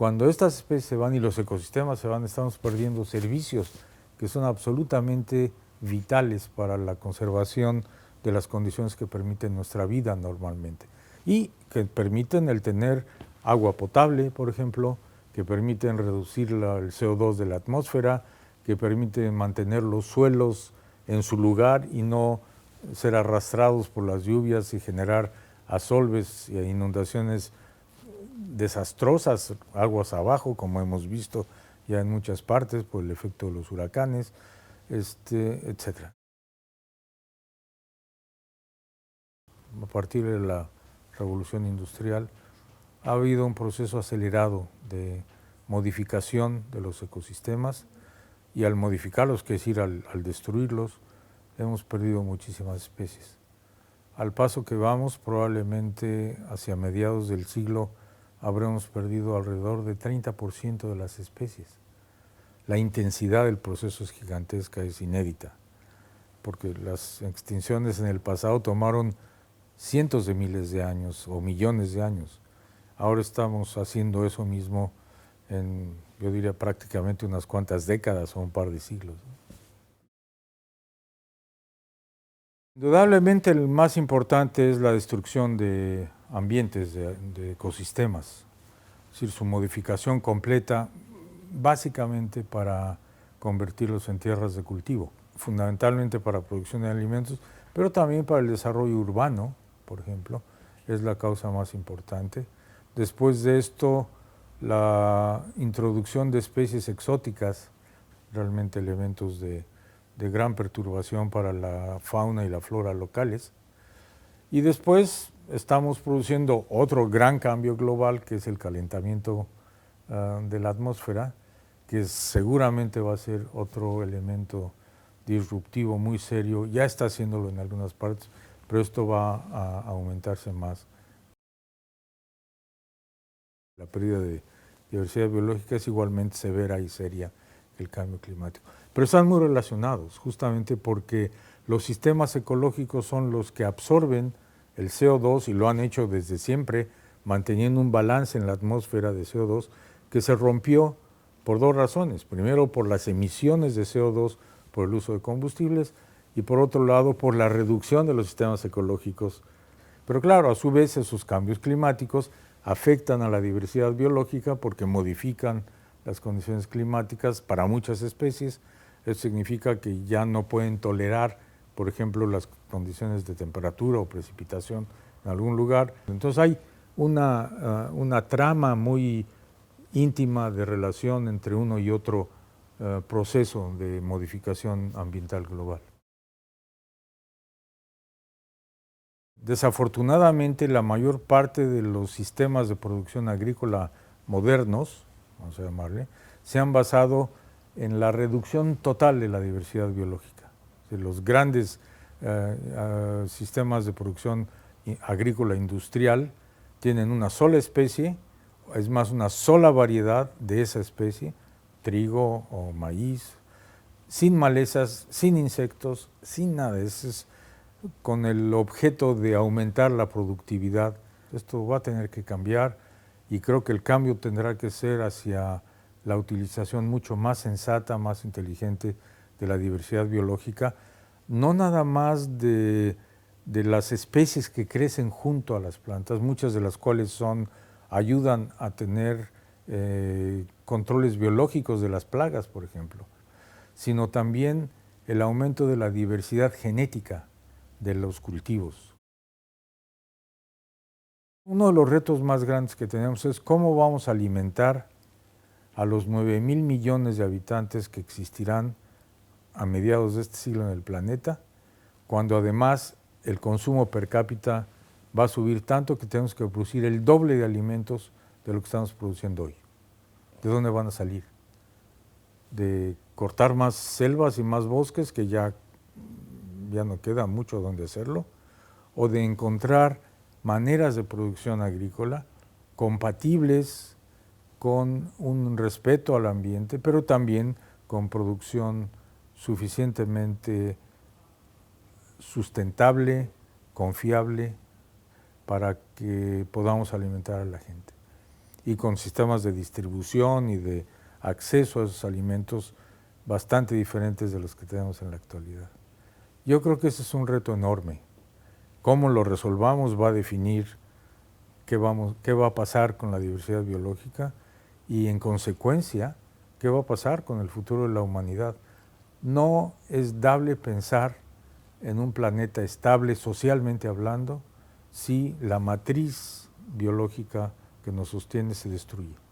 Cuando estas especies se van y los ecosistemas se van, estamos perdiendo servicios que son absolutamente vitales para la conservación de las condiciones que permiten nuestra vida normalmente y que permiten el tener agua potable, por ejemplo, que permiten reducir el CO2 de la atmósfera, que permiten mantener los suelos en su lugar y no ser arrastrados por las lluvias y generar asolves e inundaciones desastrosas, aguas abajo, como hemos visto ya en muchas partes por el efecto de los huracanes, etcétera. A partir de la revolución industrial ha habido un proceso acelerado de modificación de los ecosistemas y al modificarlos, que es decir, al destruirlos, hemos perdido muchísimas especies. Al paso que vamos, probablemente hacia mediados del siglo habremos perdido alrededor de 30% de las especies. La intensidad del proceso es gigantesca, es inédita, porque las extinciones en el pasado tomaron cientos de miles de años o millones de años. Ahora estamos haciendo eso mismo en, yo diría, prácticamente unas cuantas décadas o un par de siglos. Indudablemente el más importante es la destrucción de ambientes, de ecosistemas, es decir, su modificación completa, básicamente para convertirlos en tierras de cultivo, fundamentalmente para producción de alimentos, pero también para el desarrollo urbano, por ejemplo, es la causa más importante. Después de esto, la introducción de especies exóticas, realmente elementos de gran perturbación para la fauna y la flora locales. Y después estamos produciendo otro gran cambio global, que es el calentamiento de la atmósfera, que seguramente va a ser otro elemento disruptivo muy serio. Ya está haciéndolo en algunas partes, pero esto va a aumentarse más. La pérdida de diversidad biológica es igualmente severa y seria que el cambio climático. Pero están muy relacionados, justamente porque los sistemas ecológicos son los que absorben el CO2 y lo han hecho desde siempre, manteniendo un balance en la atmósfera de CO2 que se rompió por dos razones. Primero, por las emisiones de CO2 por el uso de combustibles y por otro lado, por la reducción de los sistemas ecológicos. Pero claro, a su vez esos cambios climáticos afectan a la diversidad biológica porque modifican las condiciones climáticas para muchas especies. Eso significa que ya no pueden tolerar, por ejemplo, las condiciones de temperatura o precipitación en algún lugar. Entonces hay una trama muy íntima de relación entre uno y otro proceso de modificación ambiental global. Desafortunadamente, la mayor parte de los sistemas de producción agrícola modernos, vamos a llamarle, se han basado en la reducción total de la diversidad biológica. Los grandes sistemas de producción agrícola industrial tienen una sola especie, es más, una sola variedad de esa especie, trigo o maíz, sin malezas, sin insectos, sin nada. Con el objeto de aumentar la productividad. Esto va a tener que cambiar y creo que el cambio tendrá que ser hacia la utilización mucho más sensata, más inteligente de la diversidad biológica, no nada más de las especies que crecen junto a las plantas, muchas de las cuales ayudan a tener controles biológicos de las plagas, por ejemplo, sino también el aumento de la diversidad genética de los cultivos. Uno de los retos más grandes que tenemos es cómo vamos a alimentar a los 9,000 millones de habitantes que existirán a mediados de este siglo en el planeta, cuando además el consumo per cápita va a subir tanto que tenemos que producir el doble de alimentos de lo que estamos produciendo hoy. ¿De dónde van a salir? De cortar más selvas y más bosques, que ya no queda mucho donde hacerlo, o de encontrar maneras de producción agrícola compatibles con un respeto al ambiente, pero también con producción suficientemente sustentable, confiable, para que podamos alimentar a la gente. y con sistemas de distribución y de acceso a esos alimentos bastante diferentes de los que tenemos en la actualidad. Yo creo que ese es un reto enorme. Cómo lo resolvamos va a definir qué va a pasar con la diversidad biológica y, en consecuencia, qué va a pasar con el futuro de la humanidad. No es dable pensar en un planeta estable socialmente hablando si la matriz biológica que nos sostiene se destruye.